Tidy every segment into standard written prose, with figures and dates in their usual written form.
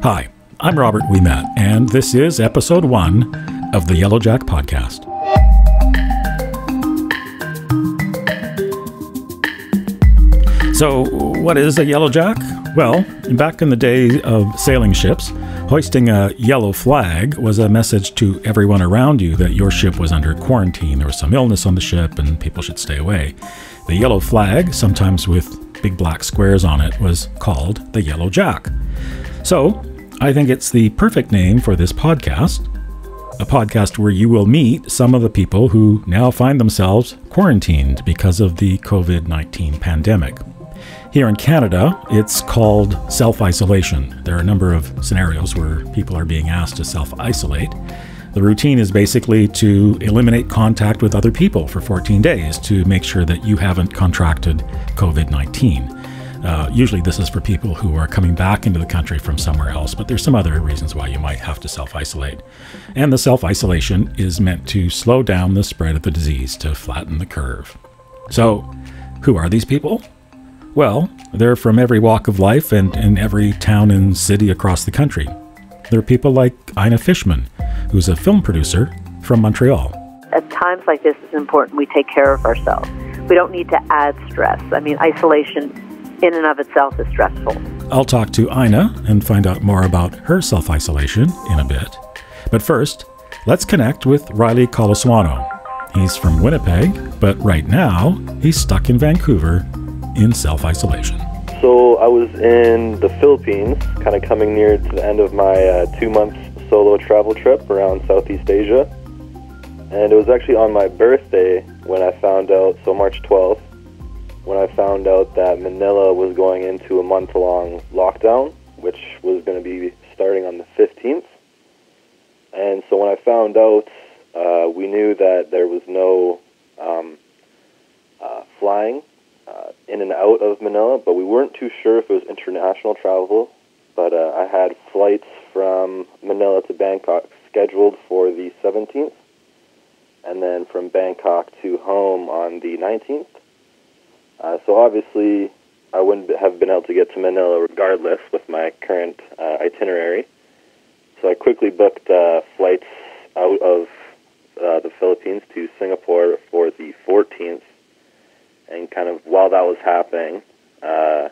Hi, I'm Robert Wichman, and this is episode 1 of the Yellow Jack podcast. So, what is a yellow jack? Well, back in the day of sailing ships, hoisting a yellow flag was a message to everyone around you that your ship was under quarantine. There was some illness on the ship and people should stay away. The yellow flag, sometimes with big black squares on it, was called the Yellow Jack. So, I think it's the perfect name for this podcast, a podcast where you will meet some of the people who now find themselves quarantined because of the COVID-19 pandemic. Here in Canada, it's called self-isolation. There are a number of scenarios where people are being asked to self-isolate. The routine is basically to eliminate contact with other people for 14 days to make sure that you haven't contracted COVID-19. Usually this is for people who are coming back into the country from somewhere else, but there's some other reasons why you might have to self-isolate. And the self-isolation is meant to slow down the spread of the disease, to flatten the curve. So, who are these people? Well, they're from every walk of life and in every town and city across the country. There are people like Ina Fichman, who's a film producer from Montreal. At times like this, it's important we take care of ourselves. We don't need to add stress. I mean, isolation in and of itself is stressful. I'll talk to Ina and find out more about her self-isolation in a bit. But first, let's connect with Riley Colasuonno. He's from Winnipeg, but right now, he's stuck in Vancouver in self-isolation. So I was in the Philippines, kind of coming near to the end of my 2-month solo travel trip around Southeast Asia. And it was actually on my birthday when I found out, so March 12th, when I found out that Manila was going into a month-long lockdown, which was going to be starting on the 15th. And so when I found out, we knew that there was no flying in and out of Manila, but we weren't too sure if it was international travel. But I had flights from Manila to Bangkok scheduled for the 17th, and then from Bangkok to home on the 19th. So obviously, I wouldn't have been able to get to Manila regardless with my current itinerary. So I quickly booked flights out of the Philippines to Singapore for the 14th. And kind of while that was happening, a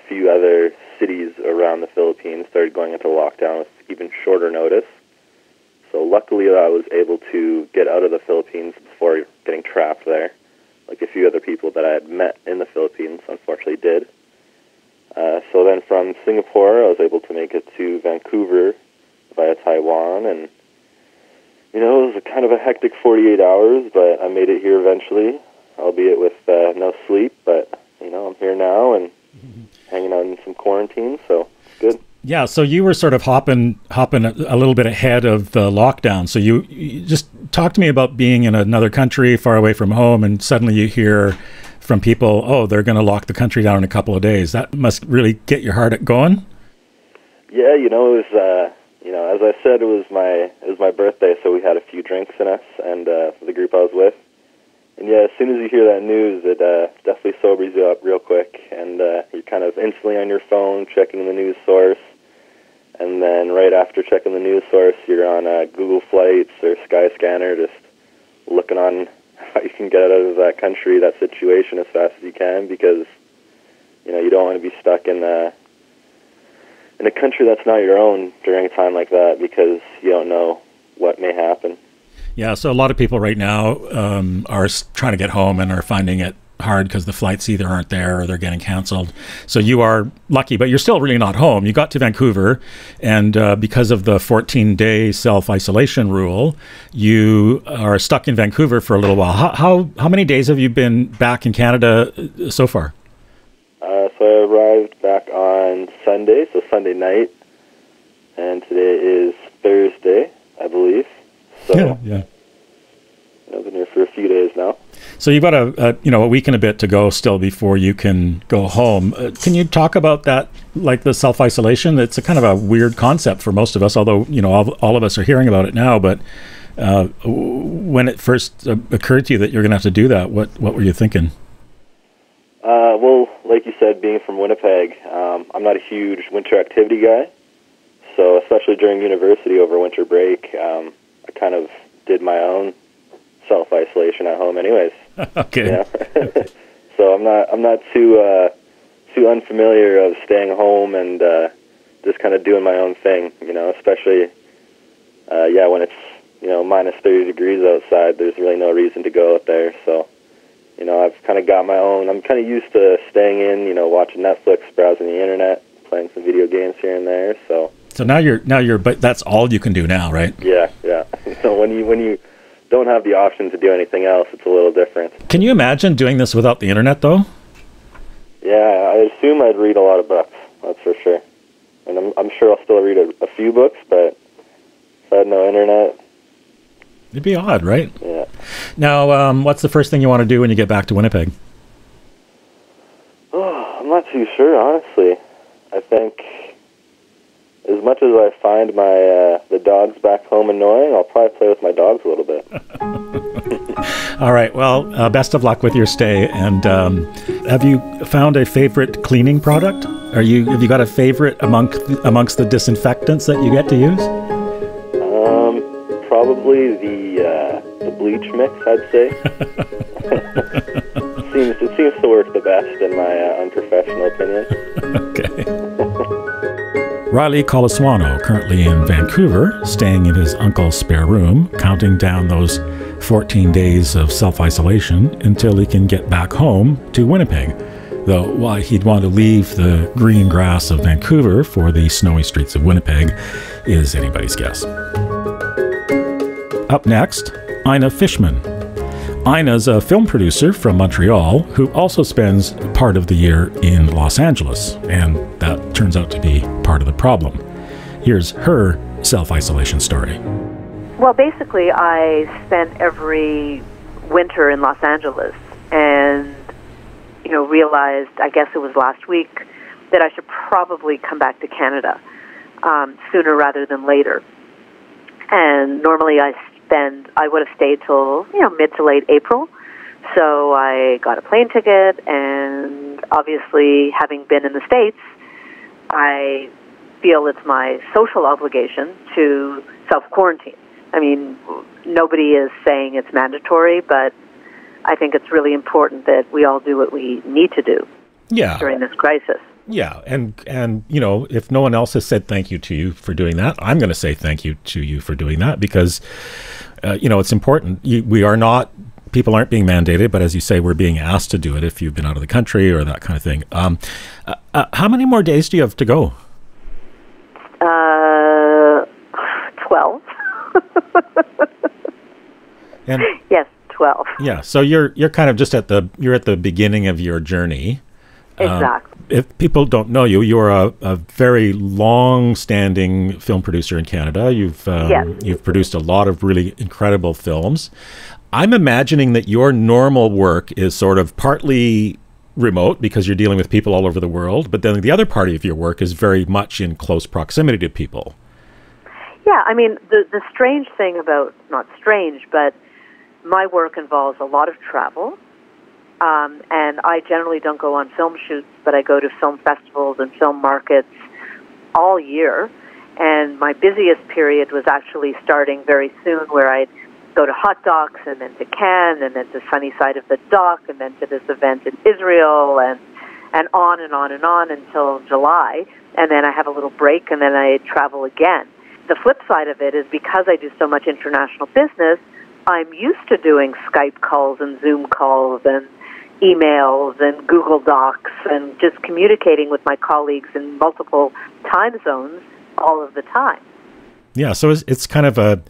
few other cities around the Philippines started going into lockdown with even shorter notice. So luckily, I was able to get out of the Philippines before getting trapped there, like a few other people that I had met in the Philippines unfortunately did. So then from Singapore, I was able to make it to Vancouver via Taiwan, and it was a kind of a hectic 48 hours, but I made it here eventually, albeit with no sleep, but I'm here now and hanging out in some quarantine, so it's good. Yeah, so you were sort of hopping a little bit ahead of the lockdown. So you just talk to me about being in another country far away from home, and suddenly you hear from people, oh, they're going to lock the country down in a couple of days. That must really get your heart going. Yeah, it was as I said, it was my birthday, so we had a few drinks in us, and for the group I was with. And yeah, as soon as you hear that news, it definitely sobers you up real quick, and you're kind of instantly on your phone checking the news source. And then right after checking the news source, you're on Google Flights or Skyscanner, just looking on how you can get out of that country, that situation as fast as you can, because you don't want to be stuck in a country that's not your own during a time like that, because you don't know what may happen. Yeah, so a lot of people right now are trying to get home and are finding it hard because the flights either aren't there or they're getting canceled. So you are lucky, but you're still really not home. You got to Vancouver, and because of the 14-day self-isolation rule, you are stuck in Vancouver for a little while. How many days have you been back in Canada so far? So I arrived back on Sunday, so Sunday night, and today is Thursday, I believe. So yeah. I've been here for a few days now. So you've got a week and a bit to go still before you can go home. Can you talk about that, like the self-isolation? It's a kind of a weird concept for most of us, although all of us are hearing about it now. But when it first occurred to you that you're going to have to do that, what were you thinking? Well, like you said, being from Winnipeg, I'm not a huge winter activity guy. So especially during university over winter break, I kind of did my own self-isolation at home anyways. Okay. Yeah. So I'm not too unfamiliar of staying home and just kind of doing my own thing, especially when it's minus 30 degrees outside. There's really no reason to go out there. So I've kind of got my own. I'm kind of used to staying in, watching Netflix, browsing the internet, playing some video games here and there. So now you're but that's all you can do now, right? Yeah. So when you don't have the option to do anything else, it's a little different. Can you imagine doing this without the internet, though? Yeah, I assume I'd read a lot of books. That's for sure. And I'm sure I'll still read a few books, but if I had no internet, it'd be odd, right? Yeah. Now, what's the first thing you want to do when you get back to Winnipeg? Oh, I'm not too sure, honestly. I think as much as I find the dogs back home annoying, I'll probably play with my dogs a little bit. All right. Well, best of luck with your stay. And have you found a favorite cleaning product? Have you got a favorite amongst the disinfectants that you get to use? Probably the bleach mix, I'd say. It seems to work the best in my unprofessional opinion. Okay. Riley Colasuonno, currently in Vancouver, staying in his uncle's spare room, counting down those 14 days of self-isolation until he can get back home to Winnipeg. Though why he'd want to leave the green grass of Vancouver for the snowy streets of Winnipeg is anybody's guess. Up next, Ina Fichman. Ina's a film producer from Montreal who also spends part of the year in Los Angeles, and that turns out to be part of the problem. Here's her self-isolation story. Well, basically, I spent every winter in Los Angeles and, realized, I guess it was last week, that I should probably come back to Canada sooner rather than later. And normally I would have stayed till, mid to late April. So I got a plane ticket, and obviously, having been in the States, I feel it's my social obligation to self-quarantine. I mean, nobody is saying it's mandatory, but I think it's really important that we all do what we need to do during this crisis. Yeah, and if no one else has said thank you to you for doing that, I'm going to say thank you to you for doing that because, it's important. People aren't being mandated, but as you say, we're being asked to do it if you've been out of the country or that kind of thing. How many more days do you have to go? 12. And yes, 12. Yeah, so you're kind of just at the beginning of your journey. Exactly. If people don't know you, you're a very long-standing film producer in Canada. You've produced a lot of really incredible films. I'm imagining that your normal work is sort of partly remote because you're dealing with people all over the world, but then the other part of your work is very much in close proximity to people. Yeah, I mean, the strange thing about, not strange, but my work involves a lot of travel. And I generally don't go on film shoots, but I go to film festivals and film markets all year. And my busiest period was actually starting very soon, where I'd go to Hot Docs and then to Cannes and then to Sunny Side of the Dock and then to this event in Israel and on and on and on until July. And then I have a little break and then I travel again. The flip side of it is because I do so much international business, I'm used to doing Skype calls and Zoom calls and emails and Google Docs and just communicating with my colleagues in multiple time zones all of the time. Yeah, so it's kind of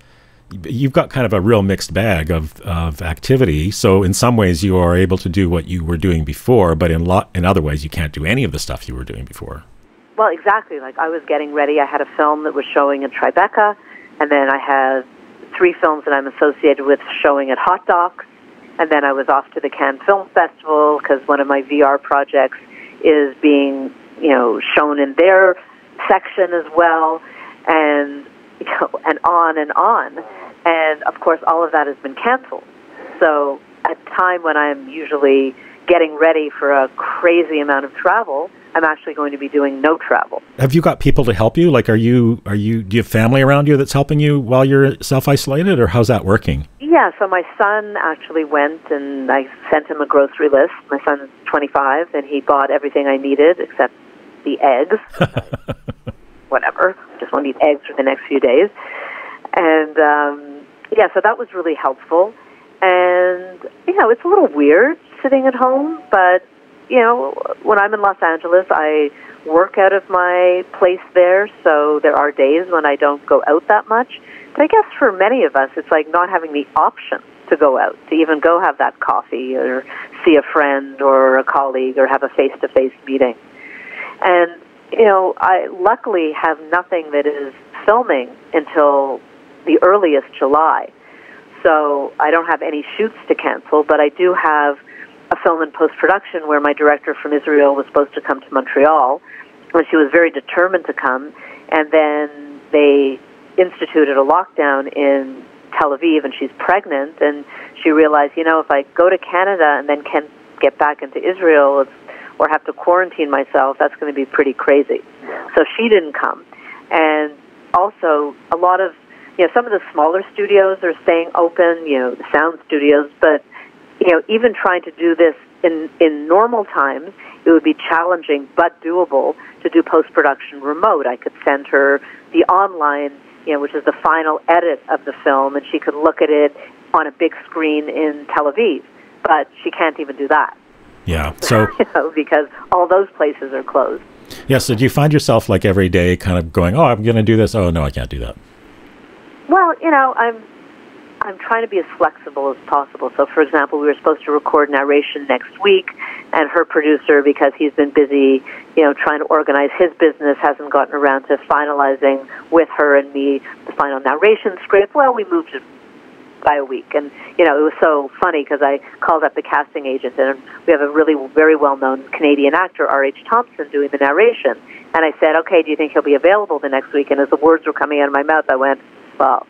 you've got kind of a real mixed bag of activity. So in some ways you are able to do what you were doing before, but in other ways you can't do any of the stuff you were doing before. Well, exactly. Like I was getting ready. I had a film that was showing in Tribeca, and then I had 3 films that I'm associated with showing at Hot Docs. And then I was off to the Cannes Film Festival because one of my VR projects is being, shown in their section as well, and and on and on. And of course, all of that has been canceled. So at a time when I'm usually getting ready for a crazy amount of travel, I'm actually going to be doing no travel. Have you got people to help you? Like, do you have family around you that's helping you while you're self-isolated, or how's that working? Yeah, so my son actually went, and I sent him a grocery list. My son's 25, and he bought everything I needed except the eggs. Whatever, just won't eat eggs for the next few days. And, so that was really helpful. And, it's a little weird sitting at home, but, when I'm in Los Angeles, I work out of my place there, so there are days when I don't go out that much. But I guess for many of us, it's like not having the option to go out, to even go have that coffee or see a friend or a colleague or have a face-to-face meeting. And, I luckily have nothing that is filming until the earliest July. So I don't have any shoots to cancel, but I do have a film in post-production where my director from Israel was supposed to come to Montreal, and she was very determined to come, and then they instituted a lockdown in Tel Aviv, and she's pregnant, and she realized, if I go to Canada and then can't get back into Israel or have to quarantine myself, that's going to be pretty crazy. So she didn't come. And also, a lot of, some of the smaller studios are staying open, the sound studios, but even trying to do this in normal times, it would be challenging but doable to do post-production remote. I could send her the online, which is the final edit of the film, and she could look at it on a big screen in Tel Aviv. But she can't even do that. Yeah, so... because all those places are closed. Yeah, so do you find yourself like every day kind of going, oh, I'm going to do this. Oh, no, I can't do that. Well, I'm trying to be as flexible as possible. So, for example, we were supposed to record narration next week, and her producer, because he's been busy, trying to organize his business, hasn't gotten around to finalizing with her and me the final narration script. Well, we moved it by a week. And, it was so funny because I called up the casting agent, and we have a really very well-known Canadian actor, R.H. Thompson, doing the narration. And I said, okay, do you think he'll be available the next week? And as the words were coming out of my mouth, I went, well,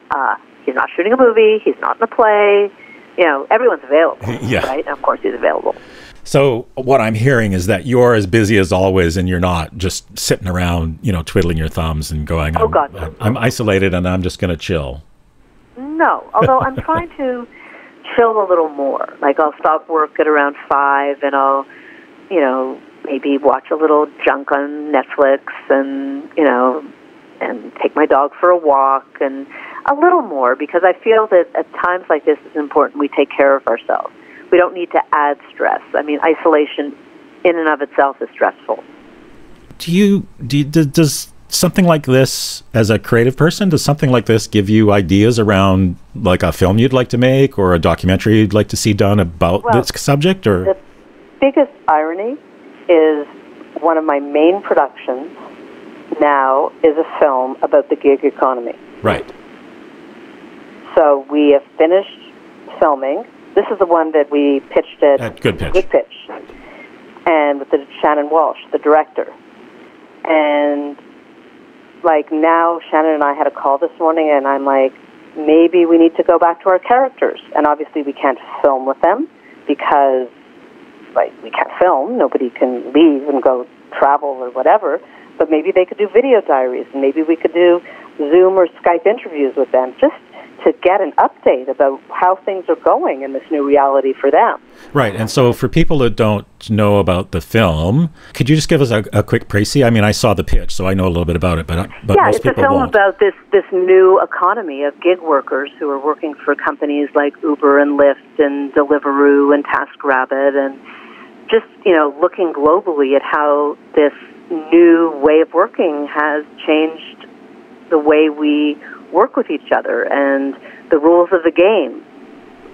he's not shooting a movie. He's not in a play. Everyone's available, yeah. Right? And of course, he's available. So what I'm hearing is that you're as busy as always, and you're not just sitting around, twiddling your thumbs and going, oh, God, no. I'm isolated and I'm just going to chill. No, although I'm trying to chill a little more. Like, I'll stop work at around 5, and I'll, maybe watch a little junk on Netflix and, and take my dog for a walk, and a little more, because I feel that at times like this it's important we take care of ourselves. We don't need to add stress. I mean, isolation in and of itself is stressful. Does something like this, as a creative person, does something like this give you ideas around like a film you'd like to make or a documentary you'd like to see done about this subject? Or the biggest irony is one of my main productions now is a film about the gig economy. Right. So we have finished filming. This is the one that we pitched at Good Pitch. And with Shannon Walsh, the director. And like now, Shannon and I had a call this morning, and I'm like, maybe we need to go back to our characters. And obviously we can't film with them because we can't film. Nobody can leave and go travel or whatever. But maybe they could do video diaries, and maybe we could do Zoom or Skype interviews with them, just to get an update about how things are going in this new reality for them. Right. And so for people that don't know about the film, could you just give us a quick précis? I mean, I saw the pitch, so I know a little bit about it, but yeah, most people it's a film won't. about this new economy of gig workers who are working for companies like Uber and Lyft and Deliveroo and TaskRabbit, and just, looking globally at how this new way of working has changed the way we work with each other and the rules of the game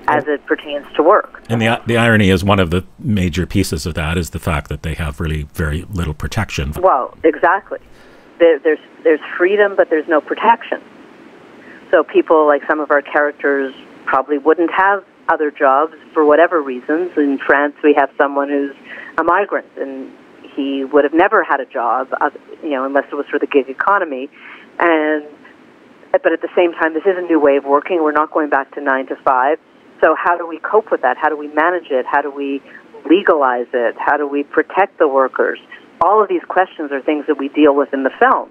as it pertains to work. And the irony is one of the major pieces of that is the fact that they have really very little protection. Well, exactly. There's freedom, but there's no protection. So people, like some of our characters, probably wouldn't have other jobs for whatever reasons. In France, we have someone who's a migrant, and he would have never had a job, unless it was for the gig economy. But at the same time, this is a new way of working. We're not going back to 9 to 5. So how do we cope with that? How do we manage it? How do we legalize it? How do we protect the workers? All of these questions are things that we deal with in the film.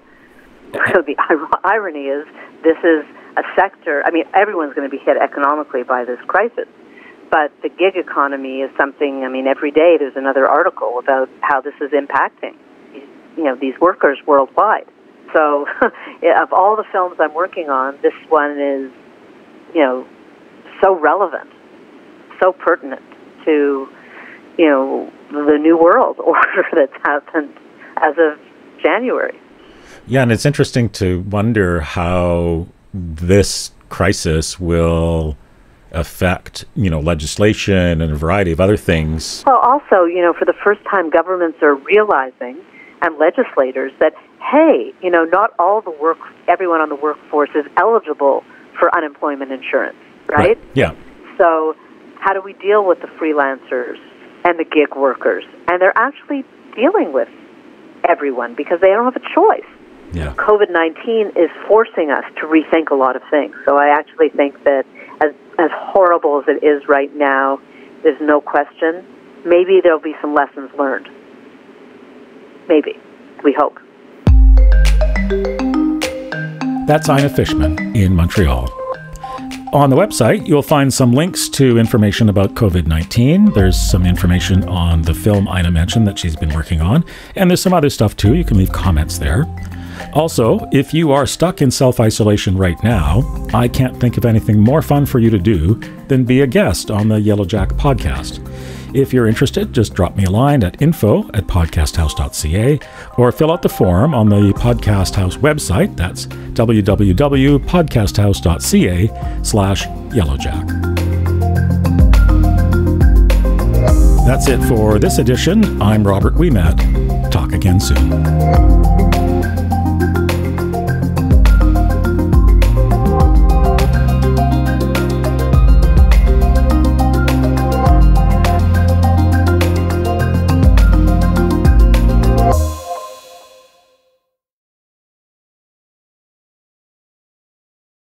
So the irony is, this is a sector, I mean, everyone's going to be hit economically by this crisis. But the gig economy is something, I mean, every day there's another article about how this is impacting, these workers worldwide. So of all the films I'm working on, this one is, so relevant, so pertinent to, the new world order that's happened as of January. Yeah, and it's interesting to wonder how this crisis will affect, legislation and a variety of other things. Well, also, for the first time, governments are realizing, and legislators, that, hey, not all everyone on the workforce is eligible for unemployment insurance, right? Yeah. So how do we deal with the freelancers and the gig workers? And they're actually dealing with everyone because they don't have a choice. Yeah. COVID-19 is forcing us to rethink a lot of things. So I actually think that as horrible as it is right now, there's no question, maybe there'll be some lessons learned. Maybe. We hope. That's Ina Fichman in Montreal. On the website, you'll find some links to information about COVID-19. There's some information on the film Ina mentioned that she's been working on. And there's some other stuff too. You can leave comments there. Also, if you are stuck in self-isolation right now, I can't think of anything more fun for you to do than be a guest on the Yellowjack podcast. If you're interested, just drop me a line at info@podcasthouse.ca or fill out the form on the Podcast House website. That's www.podcasthouse.ca/Yellowjack. That's it for this edition. I'm Robert Ouimet. Talk again soon.